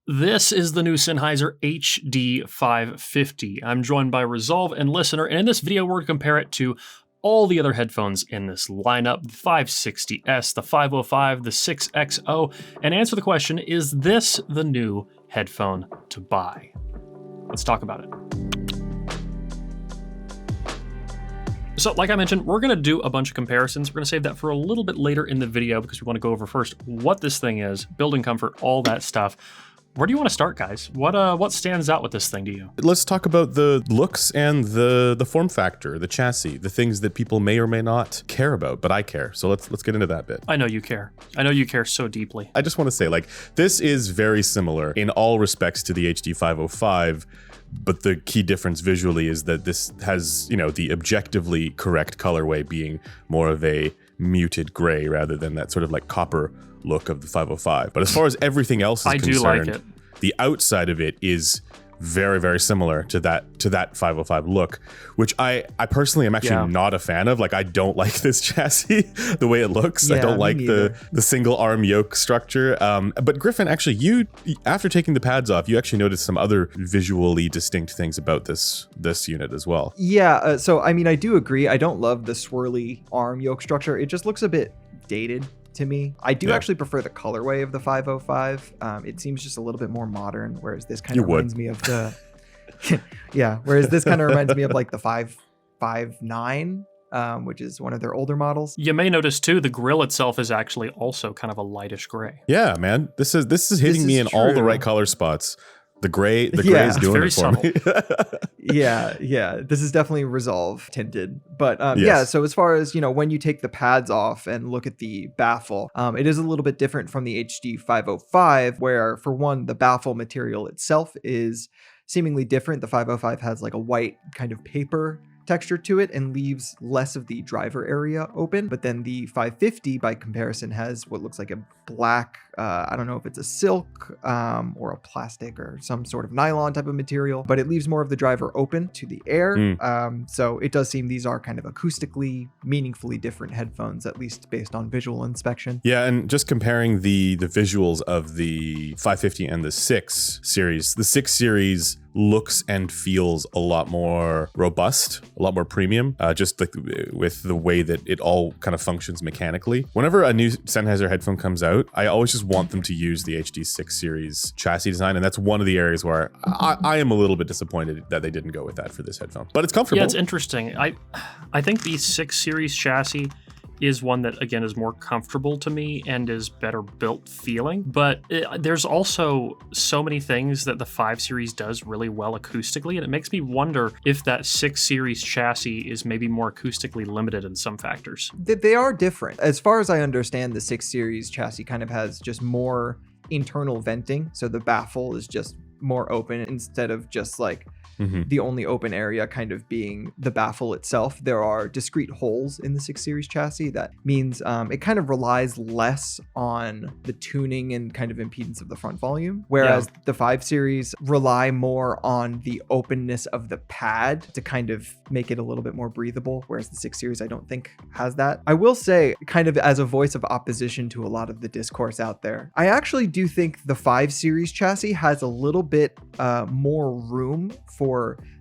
This is the new Sennheiser HD550. I'm joined by Resolve and Listener, and in this video we're going to compare it to all the other headphones in this lineup, the 560S, the 505, the 6XO, and answer the question, is this the new headphone to buy? Let's talk about it. So like I mentioned, we're going to do a bunch of comparisons. We're going to save that for a little bit later in the video because we want to go over first what this thing is, building comfort, all that stuff. Where do you want to start, guys? What stands out with this thing to you? Let's talk about the looks and the form factor, the chassis, the things that people may or may not care about, but I care. So let's get into that bit. I know you care. I know you care so deeply. I just want to say, like, this is very similar in all respects to the HD505, but the key difference visually is that this has, you know, the objectively correct colorway being more of a muted gray rather than that sort of like copper look of the 505. But as far as everything else is concerned, do like it. The outside of it is very, very similar to that 505 look, which I personally am actually not a fan of. Like, I don't like this chassis, the way it looks. I don't like the single arm yoke structure. But Griffin, actually, you, after taking the pads off, you actually noticed some other visually distinct things about this unit as well. Yeah, so I mean, I do agree. I don't love the swirly arm yoke structure. It just looks a bit dated to me. I do actually prefer the colorway of the 505. It seems just a little bit more modern, whereas this kind of reminds me of the whereas this kind of reminds me of like the 559, which is one of their older models. You may notice too, the grille itself is actually also kind of a lightish gray. Yeah, man, this is hitting me in all the right color spots. The gray is doing it for me. yeah. This is definitely Resolve tinted. But yes. So as far as, you know, when you take the pads off and look at the baffle, it is a little bit different from the HD505, where for one, the baffle material itself is seemingly different. The 505 has like a white kind of paper texture to it and leaves less of the driver area open, but then the 550 by comparison has what looks like a black, I don't know if it's a silk or a plastic or some sort of nylon type of material, but it leaves more of the driver open to the air. So it does seem these are kind of acoustically meaningfully different headphones, at least based on visual inspection. Yeah, and just comparing the visuals of the 550 and the 6 series, the 6 series looks and feels a lot more robust, a lot more premium, just like with the way that it all kind of functions mechanically. Whenever a new Sennheiser headphone comes out, I always just want them to use the HD6 series chassis design, and that's one of the areas where I am a little bit disappointed that they didn't go with that for this headphone. But it's comfortable. Yeah, it's interesting. I think the 6 series chassis is one that, again, is more comfortable to me and is better built feeling. But there's also so many things that the 5 series does really well acoustically, and it makes me wonder if that 6 series chassis is maybe more acoustically limited in some factors. They are different. As far as I understand, the 6 series chassis kind of has just more internal venting, so the baffle is just more open instead of just like the only open area kind of being the baffle itself. There are discrete holes in the 6 series chassis. That means it kind of relies less on the tuning and kind of impedance of the front volume, whereas the 5 series rely more on the openness of the pad to kind of make it a little bit more breathable, whereas the 6 series I don't think has that. I will say, kind of as a voice of opposition to a lot of the discourse out there, I actually do think the 5 series chassis has a little bit more room for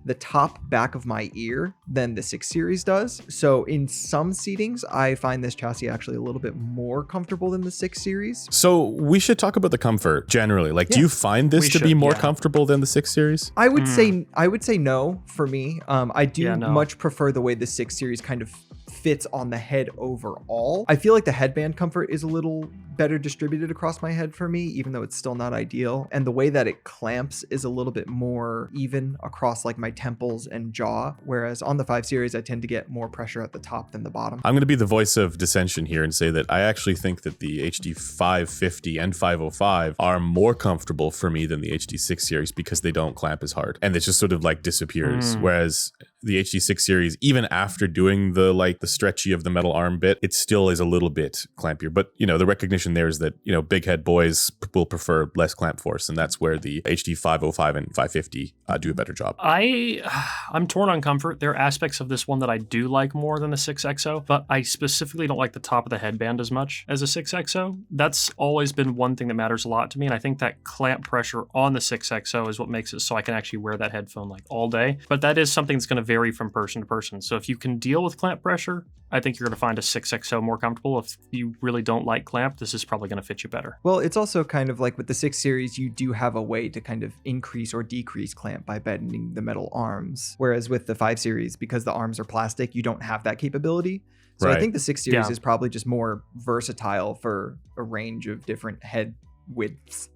the top back of my ear than the 6 series does. So in some seatings, I find this chassis actually a little bit more comfortable than the 6 series. So we should talk about the comfort generally. Like, do you find this to be more comfortable than the 6 series? I would say no for me. I do much prefer the way the 6 series kind of fits on the head overall. I feel like the headband comfort is a little better distributed across my head for me, even though it's still not ideal. And the way that it clamps is a little bit more even across like my temples and jaw, whereas on the 5 series, I tend to get more pressure at the top than the bottom. I'm going to be the voice of dissension here and say that I actually think that the HD 550 and 505 are more comfortable for me than the HD6 series because they don't clamp as hard and it just sort of like disappears. Whereas the HD6 series, even after doing the stretchy of the metal arm bit, it still is a little bit clampier. But, you know, the recognition notion there is that, big head boys will prefer less clamp force, and that's where the HD 505 and 550 do a better job. I'm torn on comfort. There are aspects of this one that I do like more than the 6XO, but I specifically don't like the top of the headband as much as a 6XO. That's always been one thing that matters a lot to me, and I think that clamp pressure on the 6XO is what makes it so I can actually wear that headphone like all day. But that is something that's going to vary from person to person. So if you can deal with clamp pressure, I think you're going to find a 6XO more comfortable. If you really don't like clamp, this is probably going to fit you better. Well, it's also kind of like with the 6 series, you do have a way to kind of increase or decrease clamp by bending the metal arms. Whereas with the 5 series, because the arms are plastic, you don't have that capability. So I think the 6 series is probably just more versatile for a range of different head widths.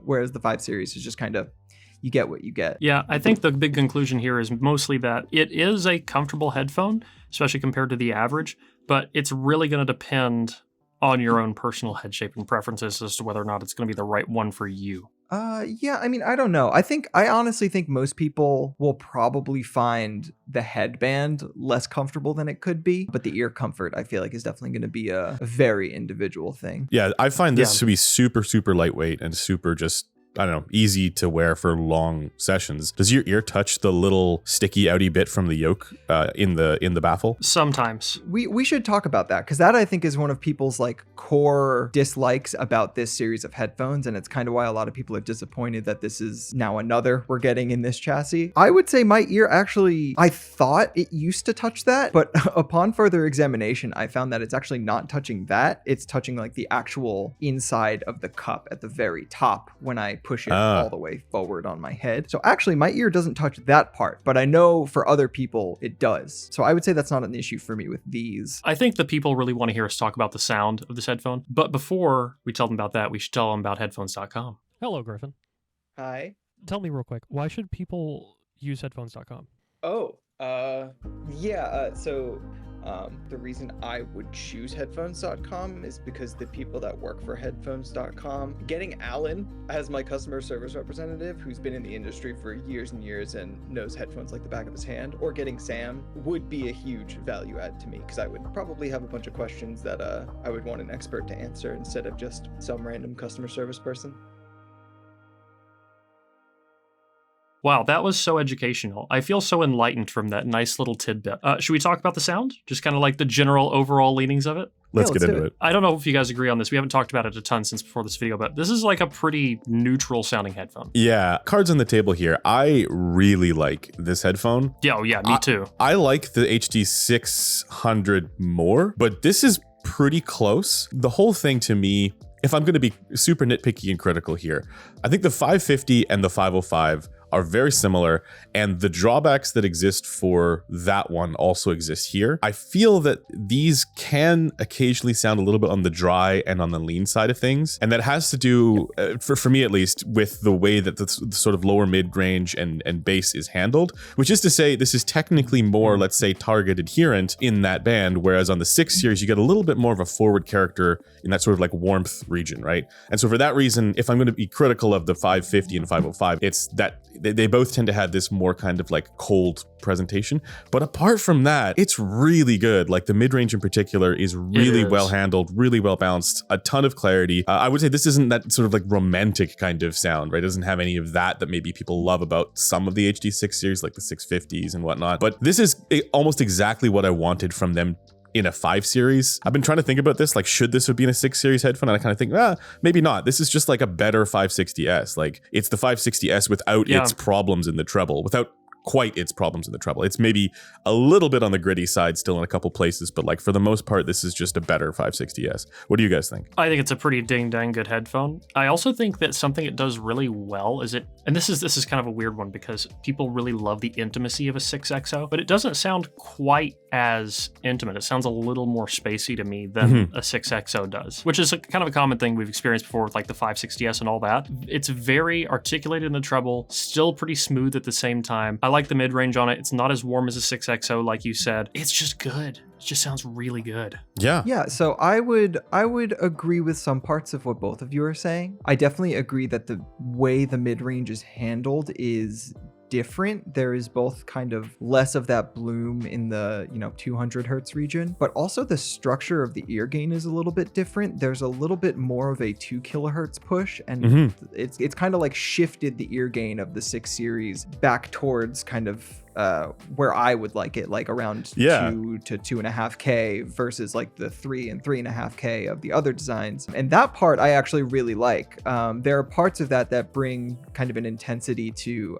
Whereas the 5 series is just kind of, you get what you get. Yeah, I think the big conclusion here is mostly that it is a comfortable headphone, especially compared to the average, but it's really going to depend on your own personal head shape and preferences as to whether or not it's going to be the right one for you. Yeah, I mean, I don't know. I honestly think most people will probably find the headband less comfortable than it could be, but the ear comfort, I feel like, is definitely going to be a very individual thing. Yeah, I find this to be super, super lightweight and super just, I don't know, easy to wear for long sessions. Does your ear touch the little sticky outy bit from the yoke in the baffle? Sometimes. We should talk about that, because that I think is one of people's like core dislikes about this series of headphones, and it's kind of why a lot of people are disappointed that this is now another we're getting in this chassis. I would say my ear actually, I thought it used to touch that, but upon further examination, I found that it's actually not touching that. It's touching like the actual inside of the cup at the very top when I push it all the way forward on my head. So actually my ear doesn't touch that part, but I know for other people it does. So I would say that's not an issue for me with these. I think the people really want to hear us talk about the sound of this headphone. But before we tell them about that, we should tell them about headphones.com. Hello, Griffin. Hi. Tell me real quick, why should people use headphones.com? The reason I would choose headphones.com is because the people that work for headphones.com, getting Alan as my customer service representative, who's been in the industry for years and years and knows headphones like the back of his hand, or getting Sam would be a huge value add to me, because I would probably have a bunch of questions that I would want an expert to answer instead of just some random customer service person. Wow, that was so educational. I feel so enlightened from that nice little tidbit. Should we talk about the sound? Just kind of like the general overall leanings of it? Let's get into it. I don't know if you guys agree on this. We haven't talked about it a ton since before this video, but this is like a pretty neutral sounding headphone. Yeah, cards on the table here. I really like this headphone. Yeah, me too. I like the HD 600 more, but this is pretty close. The whole thing to me, if I'm going to be super nitpicky and critical here, I think the 550 and the 505 are very similar, and the drawbacks that exist for that one also exist here. I feel that these can occasionally sound a little bit on the dry and on the lean side of things, and that has to do, for me at least, with the way that the sort of lower mid-range and bass is handled, which is to say this is technically more, let's say, target adherent in that band, whereas on the 6 series you get a little bit more of a forward character in that sort of like warmth region, right? And so for that reason, if I'm going to be critical of the 550 and 505, it's that they both tend to have this more kind of like cold presentation. But apart from that, it's really good. Like the mid-range in particular is really well handled, really well balanced, a ton of clarity. I would say this isn't that sort of like romantic kind of sound, right? It doesn't have any of that maybe people love about some of the HD6 series, like the 650s and whatnot. But this is almost exactly what I wanted from them in a 5 series. I've been trying to think about this, like, should this have been a 6 series headphone? And I kind of think, maybe not. This is just like a better 560S. Like, it's the 560S without its problems in the treble, without quite its problems in the treble. It's maybe a little bit on the gritty side still in a couple places, but like for the most part, this is just a better 560S. What do you guys think? I think it's a pretty dang good headphone. I also think that something it does really well is and this is kind of a weird one because people really love the intimacy of a 6XO, but it doesn't sound quite as intimate. It sounds a little more spacey to me than a 6XO does, which is kind of a common thing we've experienced before with like the 560S and all that. It's very articulated in the treble, still pretty smooth at the same time. I like the mid-range on it. It's not as warm as a 6XO, like you said. It's just good. It just sounds really good. Yeah, so I would agree with some parts of what both of you are saying. I definitely agree that the way the mid-range is handled is different. There is both kind of less of that bloom in the 200 hertz region, but also the structure of the ear gain is a little bit different. There's a little bit more of a 2 kilohertz push, and it's kind of like shifted the ear gain of the 6 series back towards kind of where I would like it, like around 2 to 2.5K versus like the 3 and 3.5K of the other designs. And that part I actually really like. There are parts of that bring kind of an intensity to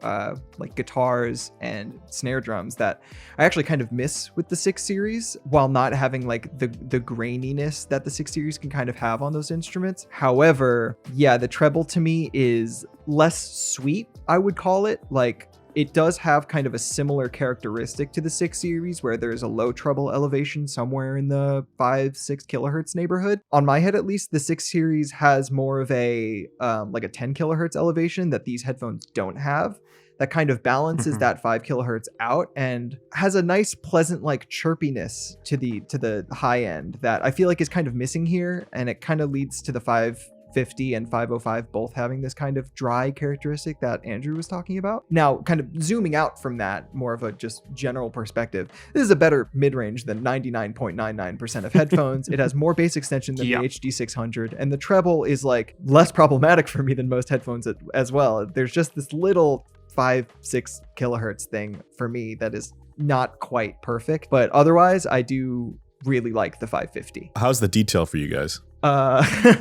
like guitars and snare drums that I actually kind of miss with the 6 series, while not having like the graininess that the 6 series can kind of have on those instruments. However, yeah, the treble to me is less sweet, I would call it. Like, it does have kind of a similar characteristic to the 6 series, where there's a low treble elevation somewhere in the 5-6 kilohertz neighborhood. On my head, at least, the 6 series has more of a like a 10 kilohertz elevation that these headphones don't have. That kind of balances that 5 kilohertz out and has a nice, pleasant like chirpiness to the high end that I feel like is kind of missing here, and it kind of leads to the 550 and 505 both having this kind of dry characteristic that Andrew was talking about. Now, kind of zooming out from that, more of a just general perspective, this is a better mid-range than 99.99% of headphones. It has more bass extension than the HD600, and the treble is like less problematic for me than most headphones as well. There's just this little 5-6 kilohertz thing for me that is not quite perfect, but otherwise I do really like the 550. How's the detail for you guys? You want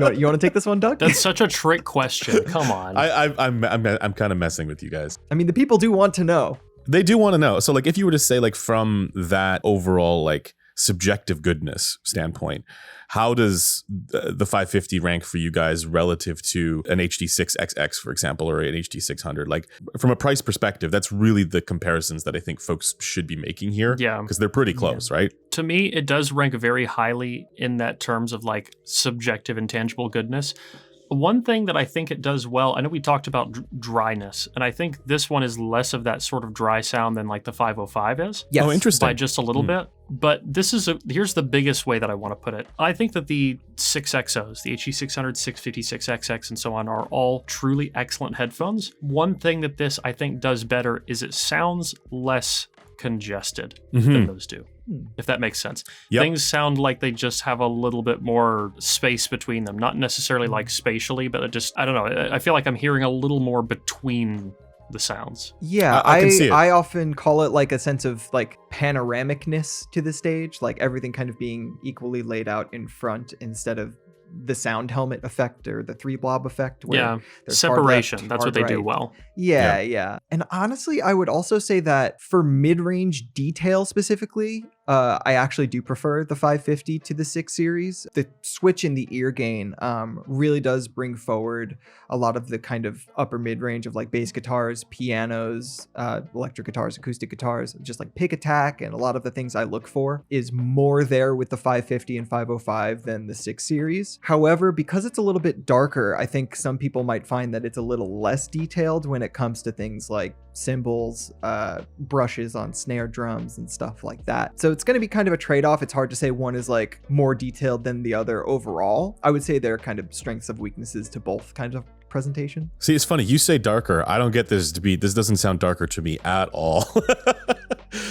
to take this one, Doug? That's such a trick question. Come on. I'm kind of messing with you guys. I mean, the people do want to know. They do want to know. So like, if you were to say like from that overall like subjective goodness standpoint, how does the 550 rank for you guys relative to an HD6XX, for example, or an HD600? Like, from a price perspective, that's really the comparisons that I think folks should be making here. Yeah. Because they're pretty close, right? To me, it does rank very highly in that terms of like subjective and tangible goodness. One thing that I think it does well, I know we talked about dryness, and I think this one is less of that sort of dry sound than like the 505 is. Yes. Oh, interesting. By just a little bit. But here's the biggest way that I want to put it. I think that the 6XOs, the HE600, 656XX, and so on, are all truly excellent headphones. One thing that this, I think, does better is it sounds less congested than those do, if that makes sense. Things sound like they just have a little bit more space between them, not necessarily like spatially, but I don't know. I feel like I'm hearing a little more between the sounds. Yeah, I can see it. I often call it like a sense of like panoramicness to the stage, like everything kind of being equally laid out in front instead of the sound helmet effect or the 3 blob effect, where there's separation. Hard left, That's what hard they do right. well. Yeah. And honestly, I would also say that for mid-range detail specifically, I actually do prefer the 550 to the 6 series. The switch in the ear gain really does bring forward a lot of the kind of upper mid-range of like bass guitars, pianos, electric guitars, acoustic guitars, just like pick attack, and a lot of the things I look for is more there with the 550 and 505 than the 6 series. However, because it's a little bit darker, I think some people might find that it's a little less detailed when it comes to things like cymbals, brushes on snare drums and stuff like that. So it's going to be kind of a trade-off. It's hard to say one is like more detailed than the other overall. I would say they're kind of strengths of weaknesses to both kinds of presentation. See, it's funny. You say darker. I don't get this doesn't sound darker to me at all.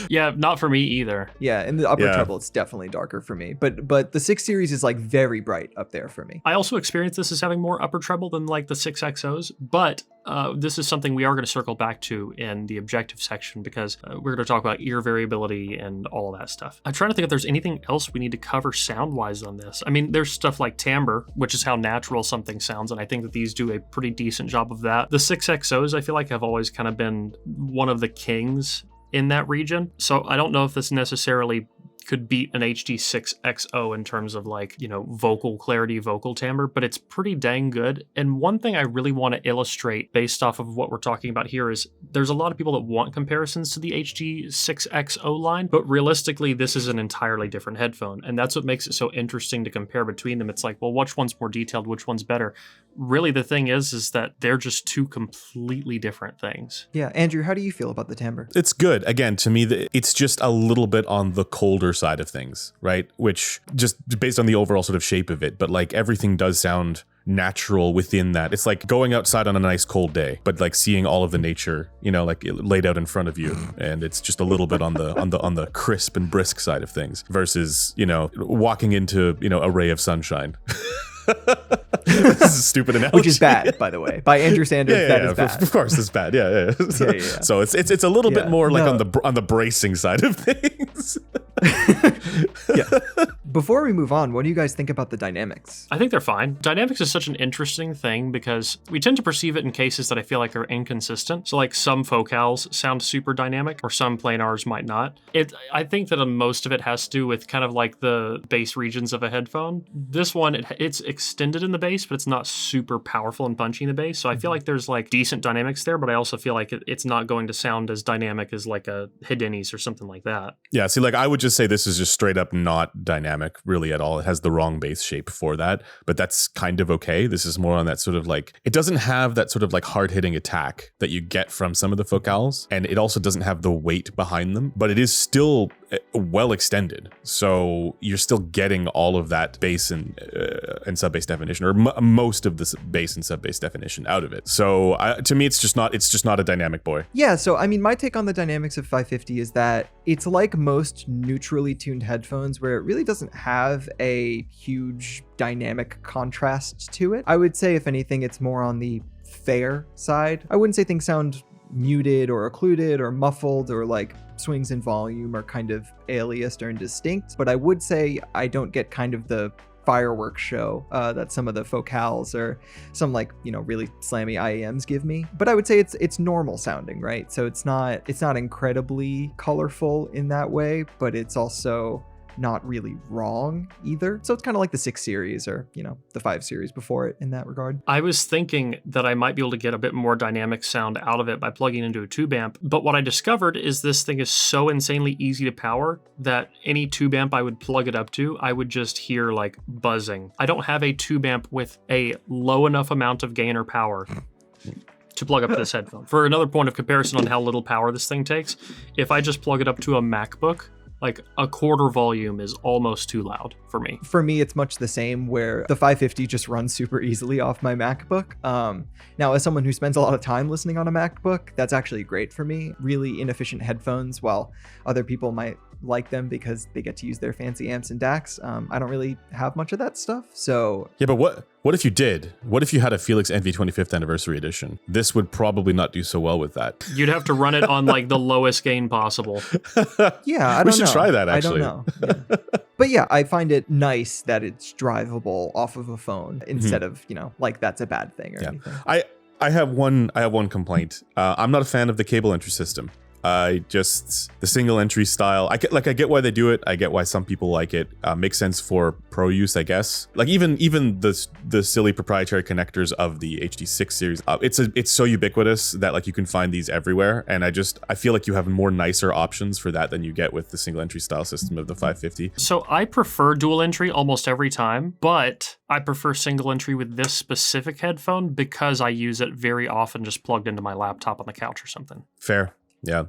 Yeah, not for me either. Yeah, in the upper treble, it's definitely darker for me. But the 6 series is like very bright up there for me. I also experienced this as having more upper treble than like the 6XOs, but this is something we are going to circle back to in the objective section, because we're going to talk about ear variability and all of that stuff. I'm trying to think if there's anything else we need to cover sound-wise on this. I mean, there's stuff like timbre, which is how natural something sounds, and I think that these do a pretty decent job of that. The 6XOs, I feel like, have always kind of been one of the kings in that region. So I don't know if this necessarily could beat an HD6XO in terms of like, vocal clarity, vocal timbre, but it's pretty dang good. And one thing I really want to illustrate based off of what we're talking about here is there's a lot of people that want comparisons to the HD6XO line, but realistically, this is an entirely different headphone. And that's what makes it so interesting to compare between them. It's like, well, which one's more detailed? Which one's better? really the thing is that they're just two completely different things. Yeah, Andrew, how do you feel about the timbre? It's good. Again, to me, it's just a little bit on the colder side of things, right? Which just based on the overall sort of shape of it, but like everything does sound natural within that. It's like going outside on a nice cold day, but like seeing all of the nature, you know, like laid out in front of you, and it's just a little bit on the crisp and brisk side of things versus, you know, walking into, you know, a ray of sunshine. This is a stupid analogy. Which is bad, by the way. By Andrew Sanders, that is bad. Of course, it's bad. Yeah. So it's a little bit more like on the bracing side of things. Yeah. Before we move on, what do you guys think about the dynamics? I think they're fine. Dynamics is such an interesting thing because we tend to perceive it in cases that I feel like are inconsistent. So like some focals sound super dynamic or some planars might not. I think that most of it has to do with kind of like the bass regions of a headphone. This one, it's extended in the bass, but it's not super powerful and punchy in the bass. So I feel like there's like decent dynamics there, but I also feel like it's not going to sound as dynamic as like a Hideni's or something like that. Yeah, see, like I would just say this is just straight up not dynamic really at all. It has the wrong bass shape for that, but that's kind of okay. This is more on that sort of like, it doesn't have that sort of like hard-hitting attack that you get from some of the focals, and it also doesn't have the weight behind them, but it is still well extended. So you're still getting all of that bass and sub-bass definition, or most of the bass and sub-bass definition out of it. So to me, it's just not a dynamic boy. Yeah, so I mean, my take on the dynamics of 550 is that it's like most neutrally tuned headphones where it really doesn't have a huge dynamic contrast to it. I would say, if anything, it's more on the fair side. I wouldn't say things sound muted or occluded or muffled or like swings in volume are kind of aliased or indistinct, but I would say I don't get kind of the fireworks show that some of the focals or some like, you know, really slammy IEMs give me. But I would say it's normal sounding, right? So it's not incredibly colorful in that way, but it's also not really wrong either. So it's kind of like the 6 series or, you know, the 5 series before it in that regard. I was thinking that I might be able to get a bit more dynamic sound out of it by plugging into a tube amp, but what I discovered is this thing is so insanely easy to power that any tube amp I would plug it up to, I would just hear like buzzing. I don't have a tube amp with a low enough amount of gain or power to plug up this headphone. For another point of comparison on how little power this thing takes, if I just plug it up to a MacBook, like a quarter volume is almost too loud for me. For me, it's much the same, where the 550 just runs super easily off my MacBook. Now, as someone who spends a lot of time listening on a MacBook, that's actually great for me. Really inefficient headphones, while other people might like them because they get to use their fancy amps and DACs. I don't really have much of that stuff, so... Yeah, but what if you did? What if you had a Felix Envy 25th Anniversary Edition? This would probably not do so well with that. You'd have to run it on like the lowest gain possible. Yeah, I don't know. We should try that, actually. I don't know. Yeah. But yeah, I find it nice that it's drivable off of a phone instead of, you know, like that's a bad thing or anything. I have one complaint. I'm not a fan of the cable entry system. The single entry style, I get why they do it. I get why some people like it. Makes sense for pro use, I guess. Like even the silly proprietary connectors of the HD6 series, it's so ubiquitous that like you can find these everywhere. And I feel like you have more nicer options for that than you get with the single entry style system of the 550. So I prefer dual entry almost every time, but I prefer single entry with this specific headphone because I use it very often just plugged into my laptop on the couch or something. Fair.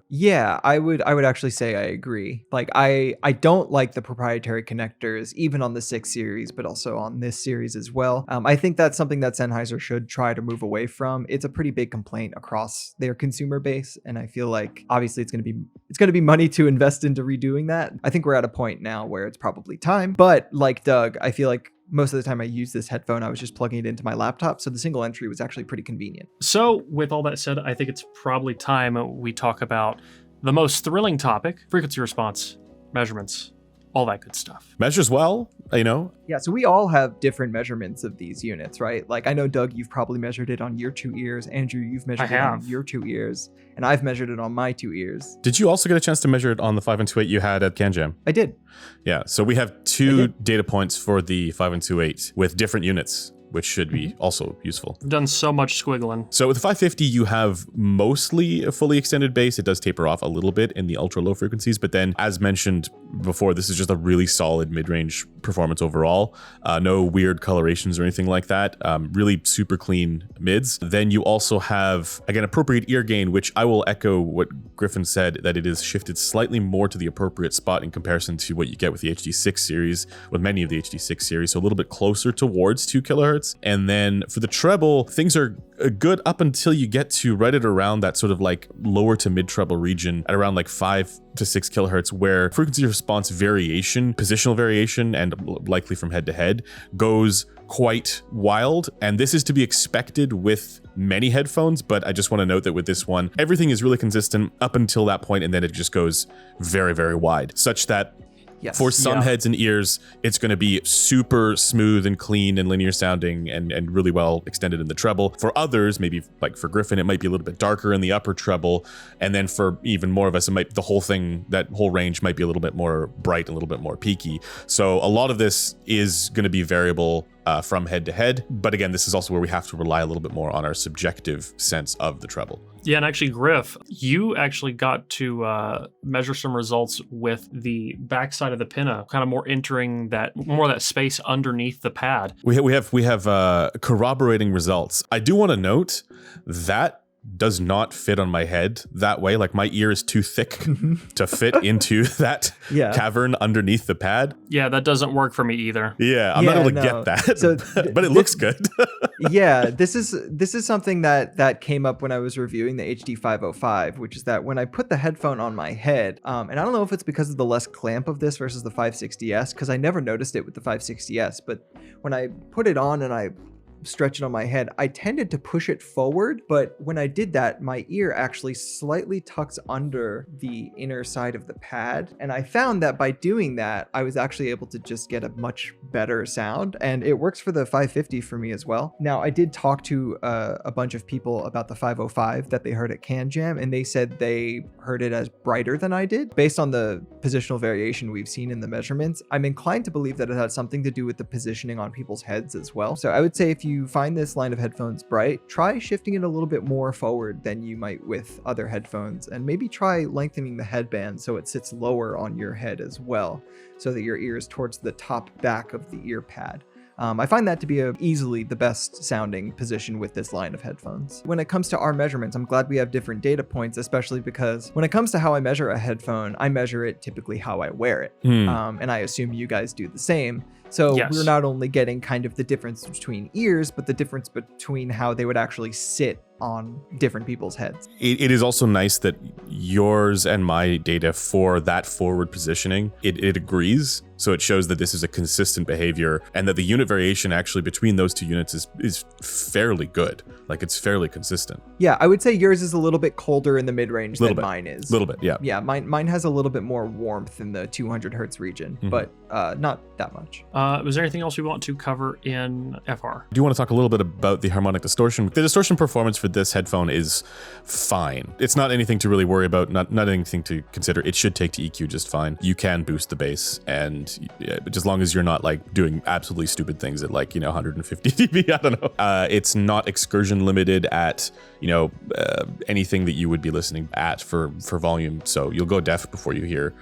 Yeah, I would actually say I agree. Like I don't like the proprietary connectors even on the 6 series, but also on this series as well. I think that's something that Sennheiser should try to move away from. It's a pretty big complaint across their consumer base, and I feel like obviously it's going to be money to invest into redoing that. I think we're at a point now where it's probably time. But like Doug, I feel like most of the time I use this headphone, I was just plugging it into my laptop. So the single entry was actually pretty convenient. So with all that said, I think it's probably time we talk about the most thrilling topic, frequency response, measurements, all that good stuff. Measures well, you know? Yeah, so we all have different measurements of these units, right? Like I know, Doug, you've probably measured it on your 2 ears. Andrew, you've measured it on your 2 ears. And I've measured it on my 2 ears. Did you also get a chance to measure it on the 5 and 2.8 you had at CanJam? I did. Yeah, so we have 2 data points for the 5 and 2.8 with different units, which should be also useful. I've done so much squiggling. So with the 550, you have mostly a fully extended bass. It does taper off a little bit in the ultra low frequencies, but then as mentioned before, this is just a really solid mid-range performance overall. No weird colorations or anything like that. Really super clean mids. Then you also have, again, appropriate ear gain, which I will echo what Griffin said, that it is shifted slightly more to the appropriate spot in comparison to what you get with the HD6 series, with many of the HD6 series, so a little bit closer towards 2 kilohertz. And then for the treble, things are good up until you get to right at around that sort of like lower to mid treble region at around like 5 to 6 kilohertz, where frequency response variation, positional variation, and likely from head to head goes quite wild. And this is to be expected with many headphones, but I just want to note that with this one, everything is really consistent up until that point, and then it just goes very, very wide, such that for some heads and ears, it's going to be super smooth and clean and linear sounding and really well extended in the treble. For others, maybe like for Griffin, it might be a little bit darker in the upper treble. And then for even more of us, the whole thing, that whole range might be a little bit more bright, a little bit more peaky. So a lot of this is going to be variable from head to head. But again, this is also where we have to rely a little bit more on our subjective sense of the treble. Yeah, and actually, Griff, you actually got to measure some results with the backside of the pinna, kind of more entering more of that space underneath the pad. We have corroborating results. I do want to note that does not fit on my head that way. Like, my ear is too thick to fit into that cavern underneath the pad. Yeah, that doesn't work for me either. Yeah, I'm not able to get that. So but it looks good. Yeah, this is something that came up when I was reviewing the HD 505, which is that when I put the headphone on my head, and I don't know if it's because of the less clamp of this versus the 560S, because I never noticed it with the 560S, but when I put it on and I stretch it on my head, I tended to push it forward, but when I did that, my ear actually slightly tucks under the inner side of the pad, and I found that by doing that, I was actually able to just get a much better sound, and it works for the 550 for me as well. Now, I did talk to a bunch of people about the 505 that they heard at Can Jam, and they said they heard it as brighter than I did. Based on the positional variation we've seen in the measurements, I'm inclined to believe that it had something to do with the positioning on people's heads as well. So I would say if you find this line of headphones bright, try shifting it a little bit more forward than you might with other headphones, and maybe try lengthening the headband so it sits lower on your head as well, so that your ear is towards the top back of the ear pad. I find that to be easily the best sounding position with this line of headphones. When it comes to our measurements, I'm glad we have different data points, especially because when it comes to how I measure a headphone, I measure it typically how I wear it. And I assume you guys do the same. So we're not only getting kind of the difference between ears, but the difference between how they would actually sit on different people's heads. It is also nice that yours and my data for that forward positioning, it agrees. So it shows that this is a consistent behavior and that the unit variation actually between those two units is fairly good. Like, it's fairly consistent. Yeah, I would say yours is a little bit colder in the mid-range than mine is. A little bit, yeah. Yeah, mine has a little bit more warmth in the 200 hertz region, but not that much. Was there anything else we want to cover in FR? Do you want to talk a little bit about the harmonic distortion? The distortion performance for this headphone is fine. It's not anything to really worry about, not anything to consider. It should take to EQ just fine. You can boost the bass, and as long as you're not like doing absolutely stupid things at 150 dB, I don't know. It's not excursion limited at anything that you would be listening at for volume, so you'll go deaf before you hear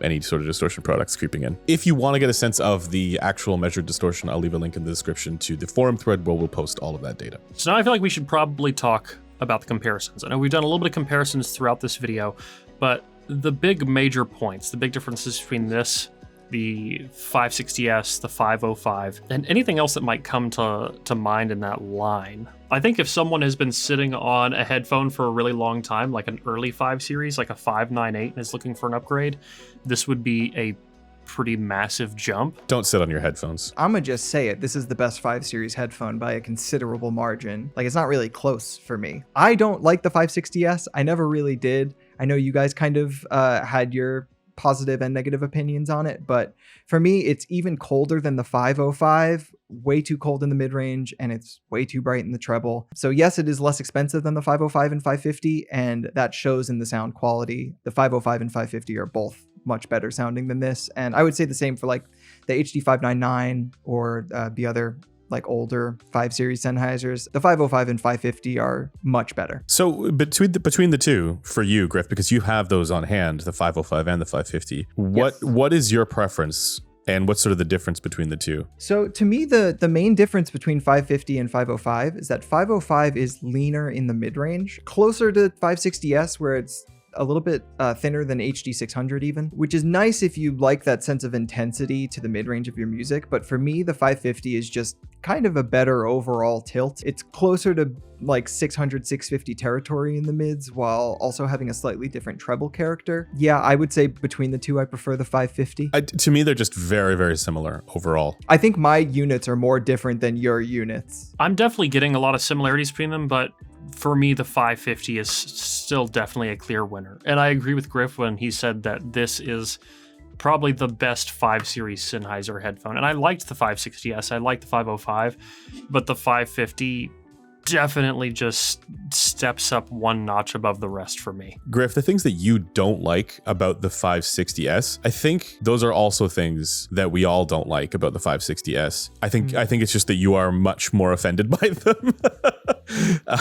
any sort of distortion products creeping in. If you want to get a sense of the actual measured distortion, I'll leave a link in the description to the forum thread where we'll post all of that data. So now I feel like we should probably talk about the comparisons. I know we've done a little bit of comparisons throughout this video, but the big major points, the big differences between this, the 560S, the 505, and anything else that might come to mind in that line. I think if someone has been sitting on a headphone for a really long time, like an early 5 series, like a 598, and is looking for an upgrade, this would be a pretty massive jump. Don't sit on your headphones. I'm gonna just say it. This is the best 5 series headphone by a considerable margin. Like, it's not really close for me. I don't like the 560S. I never really did. I know you guys kind of had your positive and negative opinions on it, but for me, it's even colder than the 505, way too cold in the mid-range, and it's way too bright in the treble. So yes, it is less expensive than the 505 and 550, and that shows in the sound quality. The 505 and 550 are both much better sounding than this, and I would say the same for like the HD 599 or the other like older 5 series Sennheisers. The 505 and 550 are much better. So between the two for you, Griff, because you have those on hand, the 505 and the 550, what is your preference? And what's sort of the difference between the two? So to me, the main difference between 550 and 505 is that 505 is leaner in the mid-range, closer to 560S where it's a little bit thinner than HD 600 even, which is nice if you like that sense of intensity to the mid-range of your music. But for me, the 550 is just kind of a better overall tilt. It's closer to like 600, 650 territory in the mids while also having a slightly different treble character. Yeah, I would say between the two, I prefer the 550. To me, they're just very, very similar overall. I think my units are more different than your units. I'm definitely getting a lot of similarities between them, but for me, the 550 is still definitely a clear winner. And I agree with Griff when he said that this is probably the best 5 series Sennheiser headphone. And I liked the 560S, I liked the 505, but the 550 definitely just steps up one notch above the rest for me. Griff, the things that you don't like about the 560S, I think those are also things that we all don't like about the 560S. I think it's just that you are much more offended by them.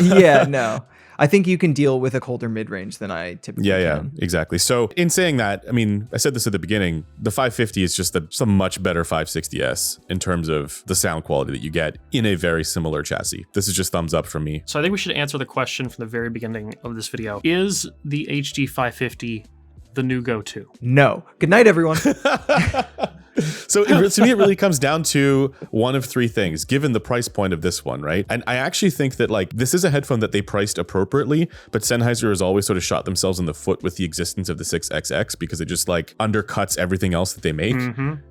Yeah, no. I think you can deal with a colder mid-range than I typically can. Yeah, exactly. So in saying that, I mean, I said this at the beginning, the 550 is just a much better 560S in terms of the sound quality that you get in a very similar chassis. This is just thumbs up from me. So I think we should answer the question from the very beginning of this video. Is the HD 550 the new go-to? No. Good night, everyone. So to me, it really comes down to one of three things, given the price point of this one, right? And I actually think that like this is a headphone that they priced appropriately, but Sennheiser has always sort of shot themselves in the foot with the existence of the 6XX because it just like undercuts everything else that they make.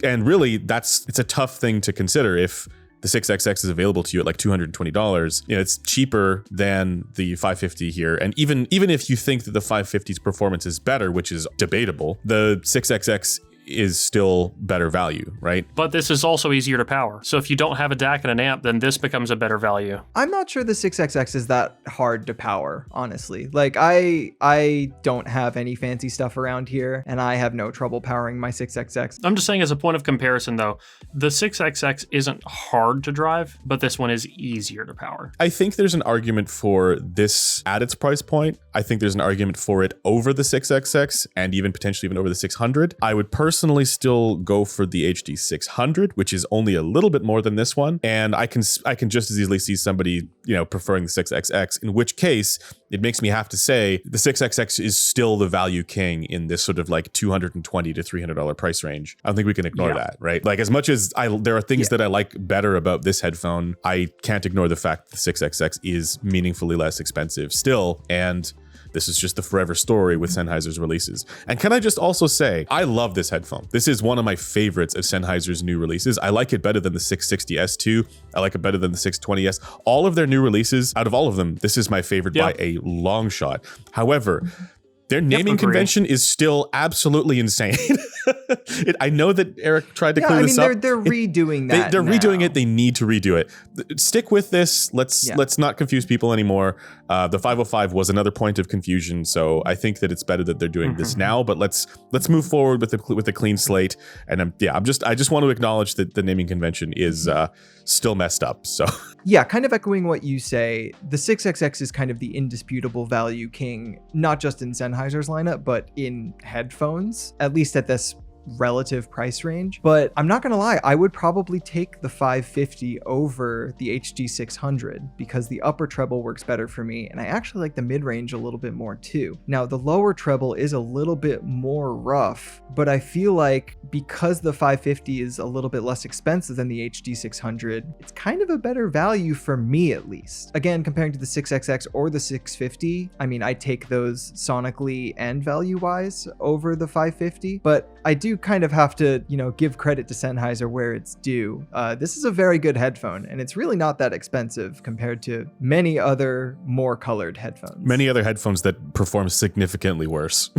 And really, it's a tough thing to consider if the 6XX is available to you at like $220. You know, it's cheaper than the 550 here. And even if you think that the 550's performance is better, which is debatable, the 6XX is still better value, right? But this is also easier to power. So if you don't have a DAC and an amp, then this becomes a better value. I'm not sure the 6XX is that hard to power, honestly. Like I don't have any fancy stuff around here and I have no trouble powering my 6XX. I'm just saying as a point of comparison though, the 6XX isn't hard to drive, but this one is easier to power. I think there's an argument for this at its price point. I think there's an argument for it over the 6XX and even potentially even over the 600. I would personally still go for the HD 600, which is only a little bit more than this one. And I can just as easily see somebody, you know, preferring the 6XX, in which case it makes me have to say the 6XX is still the value king in this sort of like $220 to $300 price range. I don't think we can ignore that, right? Like as much as there are things that I like better about this headphone, I can't ignore the fact that the 6XX is meaningfully less expensive still. And this is just the forever story with Sennheiser's releases. And can I just also say, I love this headphone. This is one of my favorites of Sennheiser's new releases. I like it better than the 660S too. I like it better than the 620S. All of their new releases, out of all of them, this is my favorite by a long shot. However, their naming convention is still absolutely insane. I know that Eric tried to clear this up. They're redoing that. They're redoing it. They need to redo it. Stick with this. Let's not confuse people anymore. The 505 was another point of confusion, so I think that it's better that they're doing this now. But let's move forward with a clean slate. And I just want to acknowledge that the naming convention is still messed up. So yeah, kind of echoing what you say. The 6XX is kind of the indisputable value king, not just in Sennheiser's lineup, but in headphones, at least at this relative price range. But I'm not gonna lie, I would probably take the 550 over the HD 600 because the upper treble works better for me, and I actually like the mid-range a little bit more too. Now the lower treble is a little bit more rough, but I feel like because the 550 is a little bit less expensive than the HD 600, it's kind of a better value for me at least. Again, comparing to the 6XX or the 650, I mean, I take those sonically and value-wise over the 550, but I do kind of have to, give credit to Sennheiser where it's due. This is a very good headphone, and it's really not that expensive compared to many other more colored headphones. Many other headphones that perform significantly worse.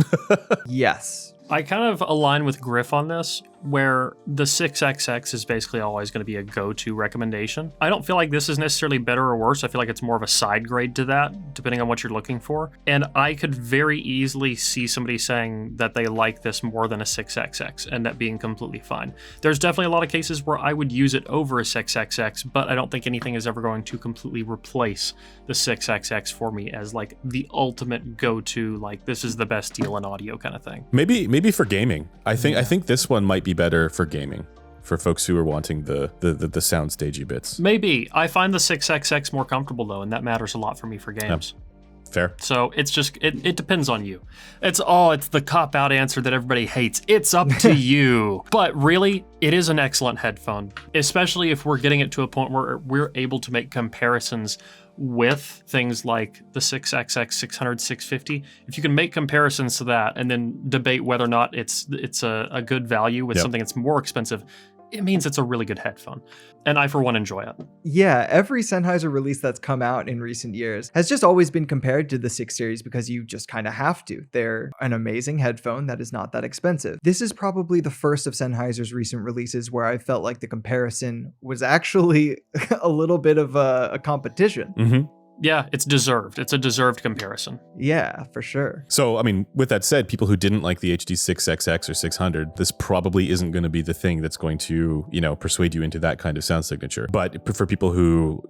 Yes. I kind of align with Griff on this. where the 6XX is basically always going to be a go-to recommendation. I don't feel like this is necessarily better or worse. I feel like it's more of a side grade to that, depending on what you're looking for. And I could very easily see somebody saying that they like this more than a 6XX, and that being completely fine. There's definitely a lot of cases where I would use it over a 6XX, but I don't think anything is ever going to completely replace the 6XX for me as like the ultimate go-to, like this is the best deal in audio kind of thing. Maybe for gaming. I think this one might be better for gaming, for folks who are wanting the soundstagey bits. Maybe. I find the 6XX more comfortable though, and that matters a lot for me for games. Yeah. Fair. So it's just, it depends on you. It's the cop-out answer that everybody hates. It's up to you. But really, it is an excellent headphone, especially if we're getting it to a point where we're able to make comparisons with things like the 6XX, 600, 650. If you can make comparisons to that and then debate whether or not it's a good value with something that's more expensive, it means it's a really good headphone. And I, for one, enjoy it. Yeah, every Sennheiser release that's come out in recent years has just always been compared to the 6 series because you just kind of have to. They're an amazing headphone that is not that expensive. This is probably the first of Sennheiser's recent releases where I felt like the comparison was actually a little bit of a competition. Mm-hmm. Yeah, it's deserved. It's a deserved comparison. Yeah, for sure. So, I mean, with that said, people who didn't like the HD6XX or 600, this probably isn't going to be the thing that's going to, persuade you into that kind of sound signature. But for people who,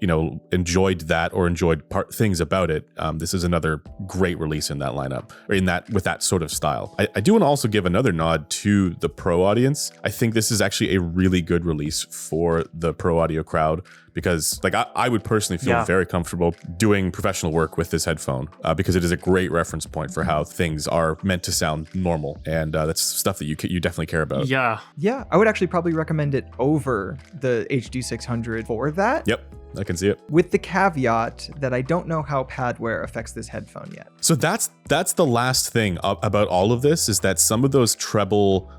enjoyed that or enjoyed things about it, this is another great release in that lineup, or with that sort of style. I do want to also give another nod to the pro audience. I think this is actually a really good release for the pro audio crowd, because I would personally feel very comfortable doing professional work with this headphone because it is a great reference point for how things are meant to sound normal. And that's stuff that you definitely care about. Yeah. Yeah, I would actually probably recommend it over the HD600 for that. Yep. I can see it. With the caveat that I don't know how pad wear affects this headphone yet. So that's the last thing about all of this, is that some of those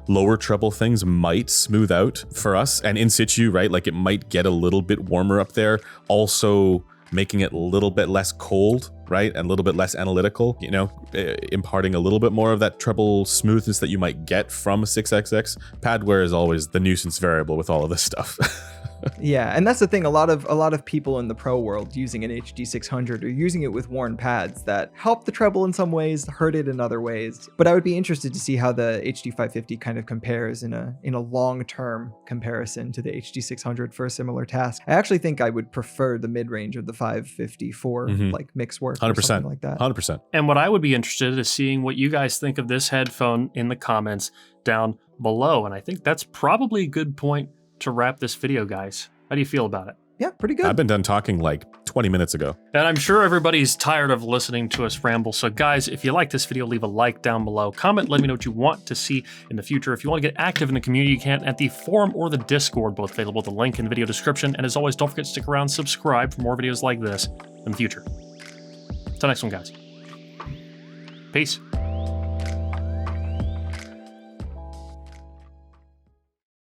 lower treble things might smooth out for us, and in situ, right? Like it might get a little bit warmer up there, also making it a little bit less cold, right? And a little bit less analytical, imparting a little bit more of that treble smoothness that you might get from a 6XX. Pad wear is always the nuisance variable with all of this stuff. Yeah, and that's the thing. A lot of people in the pro world using an HD600 are using it with worn pads that help the treble in some ways, hurt it in other ways. But I would be interested to see how the HD550 kind of compares in a long-term comparison to the HD600 for a similar task. I actually think I would prefer the mid-range of the 550 for like mix work 100%, or something like that. 100%. And what I would be interested in is seeing what you guys think of this headphone in the comments down below. And I think that's probably a good point to wrap this video, guys. How do you feel about it? Yeah, pretty good. I've been done talking like 20 minutes ago. And I'm sure everybody's tired of listening to us ramble. So guys, if you like this video, leave a like down below. Comment, let me know what you want to see in the future. If you want to get active in the community, you can at the forum or the Discord, both available, the link in the video description. And as always, don't forget to stick around, subscribe for more videos like this in the future. Till next one, guys. Peace.